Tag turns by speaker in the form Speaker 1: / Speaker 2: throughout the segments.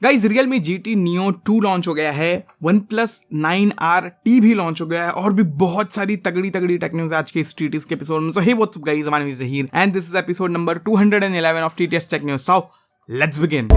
Speaker 1: Guys Realme GT Neo 2 launch हो गया है, OnePlus 9RT भी लॉन्च हो गया है और भी बहुत सारी तगड़ी टेक न्यूज़ आज के इस TTS के एपिसोड में। So hey what's up guys, my name is Zaheer and this is episode number 211 of TTS tech news. So let's begin.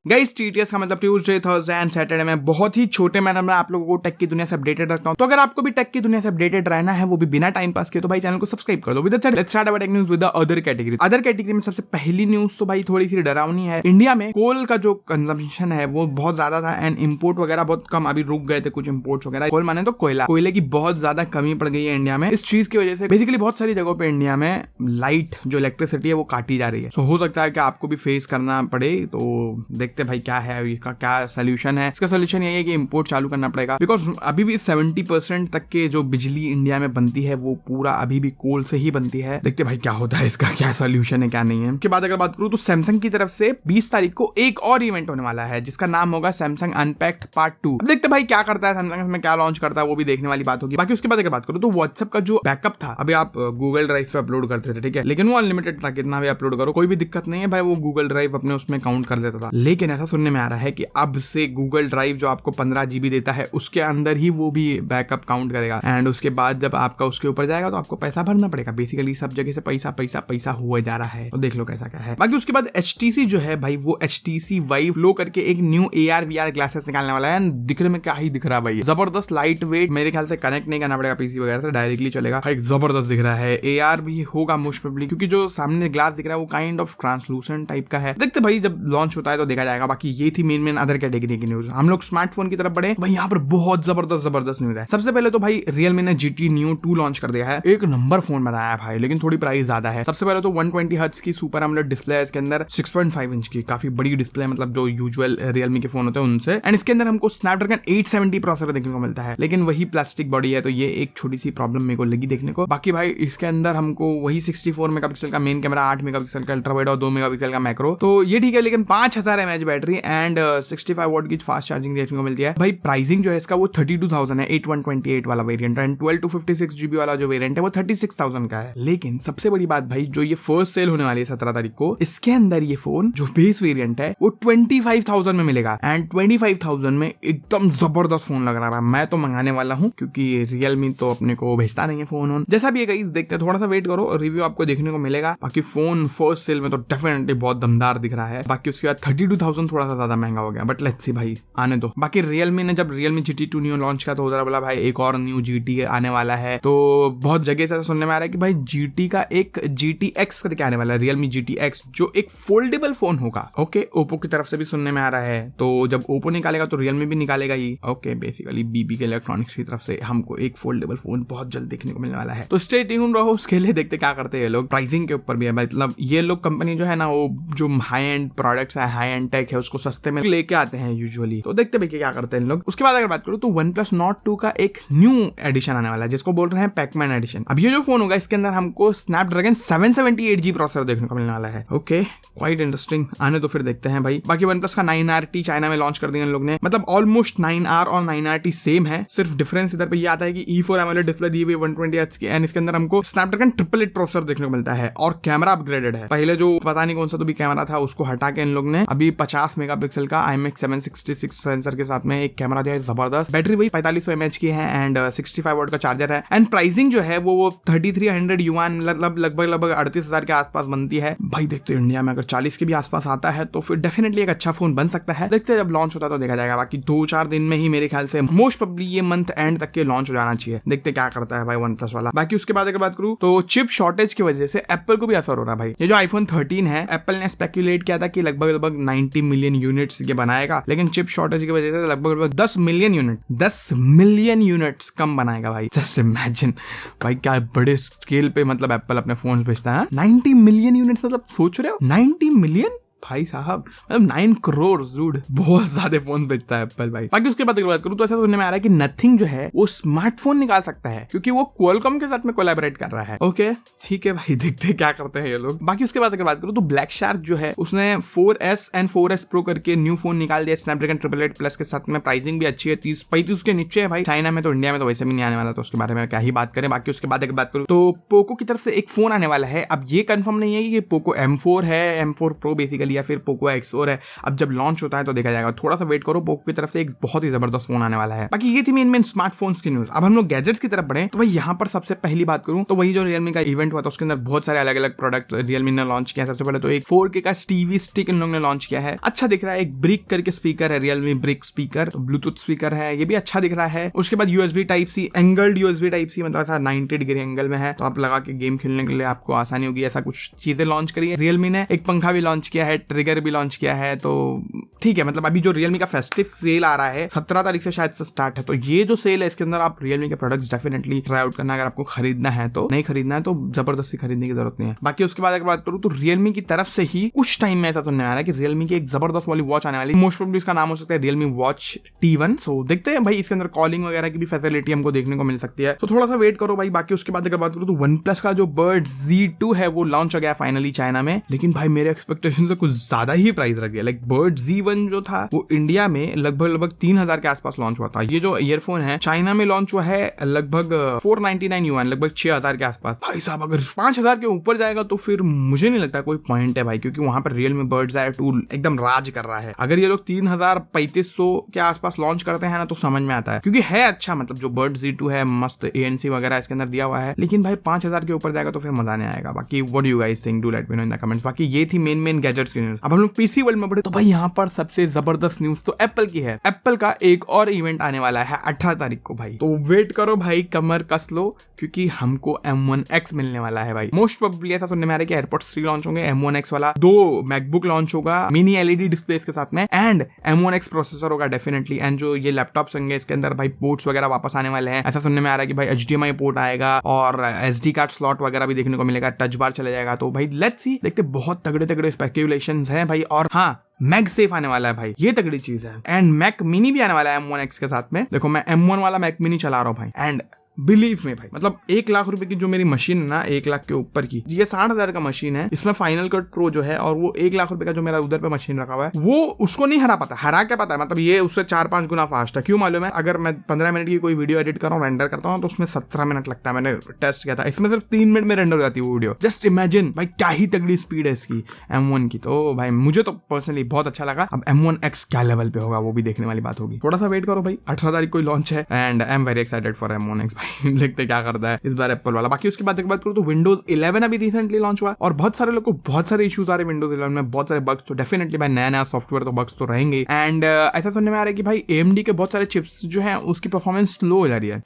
Speaker 1: Guys TTS का मतलब ट्यूसडे, थर्सडे एंड सैटरडे में बहुत ही छोटे मैनर में आप लोगों को टेक की दुनिया से अपडेटेड रखता हूं। तो अगर आपको भी टेक की दुनिया से अपडेटेड रहना है, वो भी बिना टाइम पास के, तो भाई चैनल को सब्सक्राइब कर दो। With that said let's start our tech news with the other category. Other category में सबसे पहली न्यूज़ तो भाई थोड़ी सी डरावनी है। इंडिया में कोल का जो कंजम्पशन है वो बहुत ज्यादा था एंड इंपोर्ट वगैरह बहुत कम, अभी रुक गए थे कुछ इंपोर्ट्स वगैरह। कोल माने तो कोयले की बहुत ज्यादा कमी पड़ गई है इंडिया में। इस चीज की वजह से बेसिकली बहुत सारी जगहों पे इंडिया में लाइट जो इलेक्ट्रिसिटी है वो काटी जा रही है। सो हो सकता है कि आपको भी फेस करना पड़े। तो देखते भाई क्या है इसका, क्या सोल्यूशन है। इसका सोल्यूशन यही है कि इंपोर्ट चालू करना पड़ेगा, बिकॉज अभी भी 70% तक के जो बिजली इंडिया में बनती है वो पूरा अभी भी कोल से ही बनती है। देखते भाई क्या होता है, इसका क्या सोल्यूशन है क्या नहीं है। उसके बाद अगर बात करूं तो सैमसंग की तरफ से 20 तारीख को एक और इवेंट होने वाला है जिसका नाम होगा सैमसंग अनपैक्ड पार्ट 2। अब देखते भाई क्या करता है सैमसंग, में क्या लॉन्च करता है वो भी देखने वाली बात होगी। बाकी उसके बाद अगर बात करूं तो व्हाट्सएप का जो बैकअप था, अभी आप गूगल ड्राइव पे अपलोड करते थे, ठीक है, लेकिन वो अनलिमिटेड था, कितना भी अपलोड करो कोई भी दिक्कत नहीं है भाई, वो गूगल ड्राइव अपने उसमें काउंट कर लेता था। लेकिन ऐसा सुनने में आ रहा है कि अब से गूगल ड्राइव जो आपको 15 GB देता है उसके अंदर ही वो भी बैकअप काउंट करेगा एंड उसके बाद जब आपका उसके ऊपर जाएगा तो आपको पैसा भरना पड़ेगा। बेसिकली सब जगह से पैसा पैसा पैसा हुआ जा रहा है, तो देख लो कैसा क्या है। बाकी उसके बाद HTC जो है भाई, वो HTC Vive लो करके एक न्यू AR/VR ग्लासेस निकालने वाला है। दिखने में क्या ही दिख रहा है भाई, जबरदस्त लाइट वेट, मेरे ख्याल से कनेक्ट नहीं करना पड़ेगा पीसी वगैरह से, डायरेक्टली चलेगा भाई, जबरदस्त दिख रहा है। AR भी होगा मोस्ट प्रोबेबली, क्योंकि जो सामने ग्लास दिख रहा है वो काइंड ऑफ ट्रांसलूसेंट टाइप का है। देखते भाई जब लॉन्च होता है तो देखा जाएगा। बाकी ये थी मेन अदर कैटेगरी की न्यूज। हम लोग स्मार्टफोन की तरफ बढ़े भाई, यहाँ पर बहुत जबरदस्त न्यूज है। सबसे पहले तो भाई Realme ने GT Neo 2 लॉन्च कर दिया है। एक नंबर फोन बनाया है भाई, लेकिन थोड़ी प्राइस ज्यादा है। सबसे पहले तो 120 हर्ट्ज की सुपर एमोलेड डिस्प्ले है इसके अंदर, 6.5 इंच की, काफी बड़ी डिस्प्ले, मतलब जो यूजुअल Realme के फोन होते हैं उनसे। एंड इसके अंदर हमको स्नैपड्रैगन 870 प्रोसेसर देखने को मिलता है, लेकिन वही प्लास्टिक बॉडी है, तो ये एक छोटी सी प्रॉब्लम मेरे को लगी देखने को। बाकी भाई इसके अंदर हमको वही 64 मेगापिक्सल का मेन कैमरा, 8 मेगापिक्सल का अल्ट्रा वाइड और 2 मेगापिक्सल का मैक्रो, तो ये ठीक है। लेकिन 5000 mAh बैटरी एंड 65 वॉट की फास्ट चार्जिंग देखने को मिलती है भाई। प्राइसिंग जो है इसका वो 32,000 है, 8128 वाला वेरिएंट, एंड 12 to 56 GB वाला जो वेरिएंट है वो 36,000 का है। लेकिन सबसे बड़ी बात भाई, जो ये फर्स्ट सेल होने वाली है 17 तारीख को, इसके अंदर ये फोन जो बेस वेरिएंट है वो 25,000 में मिलेगा एंड 25,000 में एकदम जबरदस्त फोन लग रहा है। मैं तो मंगाने वाला हूँ क्योंकि Realme तो अपने को भेजता नहीं है फोन। जैसा भी है गाइस, देखते हैं, थोड़ा सा वेट करो, रिव्यू आपको देखने को मिलेगा। बाकी फोन फर्स्ट सेल में तो डेफिनेटली बहुत दमदार दिख रहा है। बाकी उसके बाद 32,000 थोड़ा सा ज्यादा महंगा हो गया, बट लेट्स सी भाई, आने दो। बाकी Realme ने जब Realme GT 2 Neo लॉन्च किया तो उधर बोला भाई एक और न्यू GT आने वाला है, तो बहुत जगह से सुनने में आ रहा है कि भाई GT का एक GT-X करके आने वाला है, Realme GT-X, जो एक फोल्डेबल फोन होगा। ओके, ओप्पो की तरफ से भी सुनने में आ रहा है, तो जब ओप्पो निकालेगा तो Realme भी निकालेगा ही। ओके, बेसिकली BBK इलेक्ट्रॉनिक्स की तरफ से हमको एक फोल्डेबल फोन बहुत जल्द देखने को मिलने वाला है, तो स्टे ट्यून रहो उसके लिए। देखते क्या करते हैं ये लोग। प्राइसिंग के ऊपर भी है, मतलब ये लोग कंपनी जो है ना, वो जो हाई एंड प्रोडक्ट्स है, हाई एंड टेक है, उसको सस्ते में लेके आते हैं यूजुअली। तो देखते भाई क्या करते हैं लोग। उसके बाद अगर बात करूं तो OnePlus Nord 2 का एक न्यू एडिशन आने वाला है जिसको बोल रहे हैं पैकमैन एडिशन। अब ये जो फोन होगा इसके अंदर हमको स्नैपड्रैगन 778G प्रोसेसर देखने को मिलने वाला है। ओके, क्वाइट इंटरेस्टिंग, आने तो फिर देखते हैं भाई। बाकी OnePlus का 9RT चाइना में लॉन्च कर दिया इन लोग ने, मतलब ऑलमोस्ट 9R और 9RT सेम है, सिर्फ डिफरेंस इधर पे ये आता है कि E4 AMOLED डिस्प्ले दी हुई 120 Hz की एंड इसके अंदर हमको स्नैपड्रैगन 888 प्रोसेसर देखने को मिलता है और कैमरा अपग्रेडेड है। पहले जो पता नहीं कौन सा तो भी कैमरा था उसको हटा के इन लोग ने अभी 50 मेगापिक्सल का IMX766 सेंसर के साथ में एक कैमरा दिया है, जबरदस्त। बैटरी वही 4500 mAh की है एंड 65 वॉट का चार्जर है एंड प्राइसिंग जो है वो 3300 युआन, मतलब लगभग 38,000 के आसपास बनती है भाई। देखते हैं इंडिया में अगर 40 के भी आसपास आता है तो फिर डेफिनेटली एक अच्छा फोन बन सकता है। देखते हैं जब लॉन्च होता है तो देखा जाएगा। बाकी 2-4 दिन में ही मेरे ख्याल से मोस्ट प्रोबेबली ये मंथ एंड तक के लॉन्च हो जाना चाहिए। देखते क्या करता है भाई OnePlus वाला। बाकी उसके बाद अगर बात करूं तो चिप शॉर्टेज की वजह से एप्पल को भी असर हो रहा है भाई। ये जो iPhone 13 है, एप्पल ने स्पेक्यूलेट किया था कि लगभग 90 मिलियन यूनिट्स ये बनाएगा, लेकिन चिप शॉर्टेज की वजह से लगभग 10 मिलियन यूनिट्स कम बनाएगा भाई। जस्ट इमेजिन भाई, क्या बड़े स्केल पे मतलब एप्पल अपने फोन बेचता है। 90 मिलियन यूनिट्स, मतलब सोच रहे हो 90 मिलियन भाई साहब मतलब 9 करोड़ डूड, बहुत ज्यादा फोन बेचता है एप्पल भाई। बाकी उसके बाद अगर बात करूं तो ऐसा सुनने में आ रहा है कि नथिंग जो है वो स्मार्टफोन निकाल सकता है क्योंकि वो क्वालकॉम के साथ में कोलैबोरेट कर रहा है। ओके ठीक है भाई, देखते हैं क्या करते हैं ये लोग। बाकी उसके बाद अगर बात करूं तो ब्लैक शार्क जो है उसने 4S एंड 4S Pro करके न्यू फोन निकाल दिया स्नैपड्रैगन 888 प्लस के साथ में। प्राइसिंग भी अच्छी है, 30-35 के नीचे है भाई। चाइना में तो, इंडिया में तो वैसे भी नहीं आने वाला, तो उसके बारे में क्या ही बात करें। बाकी उसके बाद अगर बात करूं तो पोको की तरफ से एक फोन आने वाला है। अब ये कंफर्म नहीं है कि ये पोको M4 है, M4 Pro बेसिकली, या फिर पोको X4 है। अब जब लॉन्च होता है तो देखा जाएगा, थोड़ा सा वेट करो। पोको की तरफ से एक बहुत ही जबरदस्त फोन आने वाला है। बाकी ये थी मेन स्मार्टफोन्स की न्यूज। अब हम लोग गैजेट्स की तरफ बढ़े तो भाई यहाँ पर सबसे पहली बात करूं तो वही जो रियलमी का इवेंट हुआ था उसके अंदर बहुत सारे अलग अलग प्रोडक्ट रियलमी ने लॉन्च किया। सबसे पहले तो एक 4K का टीवी स्टिक इन लोगों ने लॉन्च किया है, अच्छा दिख रहा है। एक ब्रिक करके स्पीकर है, रियलमी ब्रिक स्पीकर, तो ब्लूटूथ स्पीकर है, ये भी अच्छा दिख रहा है। उसके बाद USB Type-C, angled USB Type-C, मतलब था 90 डिग्री एंगल में है, तो आप लगा के गेम खेलने के लिए आपको आसानी होगी। ऐसा कुछ चीजें लॉन्च करी है रियलमी ने। एक पंखा भी लॉन्च किया है, ट्रिगर भी लॉन्च किया है, तो ठीक है। मतलब अभी जो रियलमी का फेस्टिव सेल आ रहा है 17 तारीख से शायद से स्टार्ट है, तो ये जो सेल है इसके अंदर आप रियलमी के प्रोडक्ट्स डेफिनेटली ट्राई आउट करना। अगर आपको खरीदना है तो, नहीं खरीदना है तो जबरदस्ती खरीदने की जरूरत नहीं है। बाकी उसके बाद अगर बात करूं तो रियलमी की तरफ से ही कुछ टाइम में ऐसा सुनने आ रहा है कि रियलमी की एक जबरदस्त वाली वॉच आने वाली, मोस्ट प्रोबेबली इसका नाम हो सकता है रियलमी वॉच T1। सो देखते हैं भाई, इसके अंदर कॉलिंग वगैरह की भी फैसिलिटी हमको देखने को मिल सकती है, तो थोड़ा सा वेट करो भाई। बाकी उसके बाद अगर बात करूं तो OnePlus का जो Bud Z2 है वो लॉन्च हो गया फाइनली चाइना में, लेकिन भाई मेरे एक्सपेक्टेशन से कुछ ज्यादा ही प्राइस रख गया। लाइक Bud Z1 जो था वो इंडिया में लगभग 3000 के आसपास लॉन्च हुआ था। ये जो ईयरफोन है चाइना में लॉन्च हुआ है लगभग 499 युआन, लगभग 6000 के आसपास। भाई साहब अगर 5000 के ऊपर जाएगा तो फिर मुझे नहीं लगता कोई पॉइंट है भाई, क्योंकि वहां पर रियलमी Buds Air 2 एकदम राज कर रहा है। अगर ये लोग 3000-3500 के आसपास लॉन्च करते हैं ना तो समझ में आता है, क्योंकि है अच्छा। मतलब जो Bud Z2 है मस्त ANC वगैरह इसके अंदर दिया हुआ है, लेकिन भाई 5000 के ऊपर जाएगा तो फिर मजा नहीं आएगा। बाकी what do you guys think, do let me know in the comments. बाकी ये थी मेन गैजेट्स की न्यूज। अब हम लोग पीसी वर्ल्ड में बढ़े तो भाई यहाँ पर सबसे जबरदस्त न्यूज तो एप्पल की है। एप्पल का एक और इवेंट आने वाला है 18 तारीख को भाई, तो वेट करो भाई, कमर कस लो, क्योंकि हमको M1X मिलने वाला है भाई। मोस्ट प्रोबेबली ऐसा सुनने में आ रहा है कि एयरपोर्ट्स 3 लॉन्च होंगे, M1X वाला 2 मैकबुक लॉन्च होगा मिनी LED डिस्प्ले के साथ में, एंड M1X प्रोसेसर होगा डेफिनेटली। एंड जो ये लैपटॉप्स होंगे इसके अंदर भाई पोर्ट्स वगैरह वापस आने वाले हैं। ऐसा सुनने में आ रहा है कि भाई HDMI पोर्ट आएगा और SD कार्ड स्लॉट वगैरह भी देखने को मिलेगा, टच बार चले जाएगा। तो भाई लेट्स सी, देखते बहुत तगड़े स्पेक्युलेशंस हैं भाई। और हाँ, मैग सेफ आने वाला है भाई, ये तगड़ी चीज है। एंड मैक मिनी भी आने वाला है M1X के साथ में। देखो मैं M1 वाला मैक मिनी चला रहा हूँ भाई, एंड बिलीव में भाई, मतलब 1 लाख रुपए की जो मेरी मशीन है ना, 1 लाख के ऊपर की, ये 60,000 का मशीन है। इसमें फाइनल कट प्रो जो है और वो 1 लाख रुपए का जो मेरा उधर पे मशीन रखा हुआ है वो उसको नहीं हरा पाता। हरा क्या पता है, मतलब ये उससे 4-5 गुना फास्ट है। क्यों मालूम है? अगर मैं 15 मिनट की कोई वीडियो एडिट कर रहा हूँ, रेंडर करता हूँ, तो उसमें 17 मिनट लगता है। मैंने टेस्ट किया था, इसमें सिर्फ 3 मिनट में रेंडर हो जाती है वो वीडियो। जस्ट इमेजिन भाई क्या ही तगड़ी स्पीड है इसकी M1 की। तो भाई मुझे तो पर्सनली बहुत अच्छा लगा। अब M1X क्या लेवल पे होगा वो भी देखने वाली बात होगी। थोड़ा सा वेट करो भाई, 18 तारीख को लॉन्च है, and I am very excited for M1X भाई। देखते क्या करता है इस बार एप्पल वाला। बाकी उसके बाद एक बात करूं तो Windows 11 अभी रिसेंटली लॉन्च हुआ, और बहुत सारे लोग को बहुत सारे इश्यूज आ रहे हैं Windows 11 में, बहुत सारे बग्स। तो डेफिनेटली भाई नया सॉफ्टवेयर तो बग्स तो रहेंगे। एंड ऐसा सुनने में आ रहा है कि भाई AMD के बहुत सारे चिप्स जो हैं उसकी परफॉर्मेंस स्लो हो जा रही है।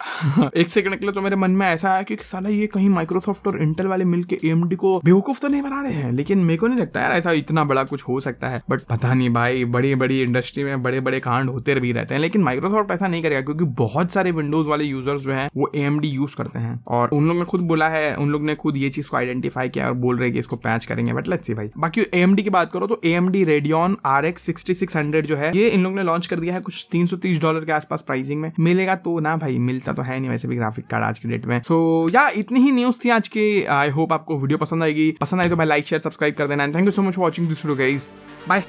Speaker 1: एक सेकंड के लिए तो मेरे मन में ऐसा है कि साला ये कहीं माइक्रोसॉफ्ट और इंटेल वाले मिलके AMD को बेवकूफ तो नहीं बना रहे हैं, लेकिन मेरे को नहीं लगता यार ऐसा इतना बड़ा कुछ हो सकता है। बट पता नहीं भाई, बड़ी इंडस्ट्री में बड़े कांड होते भी रहते हैं, लेकिन माइक्रोसॉफ्ट ऐसा नहीं करेगा, क्योंकि बहुत सारे विंडोज वाले यूजर्स जो है वो AMD यूज करते हैं, और उन लोग ने खुद बोला है, उन लोग ने खुद ये चीज को आइडेंटिफाई किया और बोल रहे हैं कि इसको पैच करेंगे। बट लेट्स सी भाई। बाकी AMD की बात करो तो AMD Radeon RX 6600 जो है ये इन लोग ने लॉन्च कर दिया है, कुछ $330 के आसपास प्राइसिंग में मिलेगा। तो ना भाई, मिलता तो है नहीं वैसे भी ग्राफिक कार्ड आज की डेट में। सो या इतनी ही न्यूज थी आज की। आई होप आपको वीडियो पसंद आएगी। पसंद आए तो भाई लाइक शेयर सब्सक्राइब कर देना। Thank you so much for watching this video guys, bye.